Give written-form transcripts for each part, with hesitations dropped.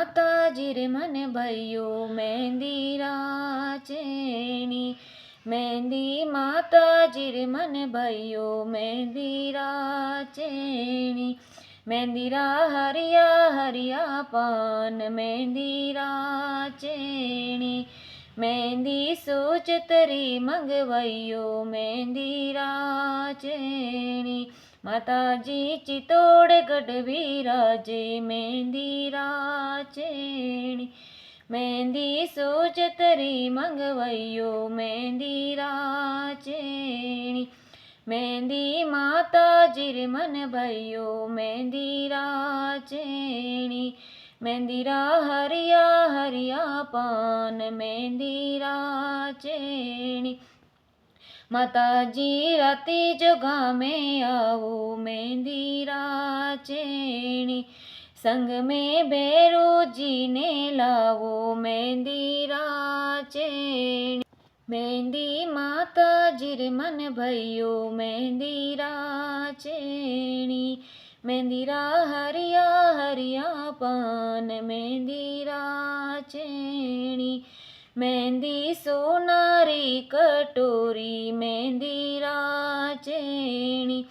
माताजी रे मन भयो मेहंदी राचेणी। मेहंदी माताजी रे मन भयो मेहंदी राचेणी। मेहंदी रा हरिया हरिया पान मेहंदी राचेणी। मेहंदी सोचतरी मंगवाइयो मेहंदी राचेणी। माताजी चित्तौड़गढ़ विराजे मेहंदी राचेणी। मेहंदी सोचतरी मंगवाइयो मेहंदी राचेणी। मेहंदी माताजी रे मन भयो मेहंदी राचेणी। मेहंदी रा हरिया हरिया पान मेहंदी राचेणी। माताजी राती जोगा में आओ मेहंदी राचेणी। संग में भैरो जी ने लावो मेहंदी राचेणी। मेहंदी माताजी रे मन भयो मेहंदी राचेणी। मेहंदी रा हरिया हरिया पान मेहंदी राचेणी। मेहंदी सोनारी कटोरी मेहंदी राचेणी।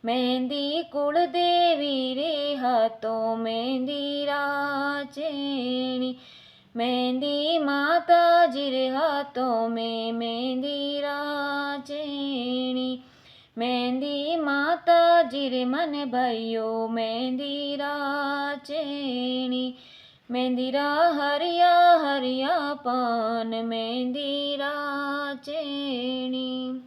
मेहंदी कुलदेवी रे हाथों मेहंदी राचेणी। मेहंदी माताजी रे हाथों में मेहंदी राचेणी। मेहंदी माताजी रे मन भयो मेहंदी राचेणी। मेहंदी रा हरिया हरिया पान मेहंदी राचेणी।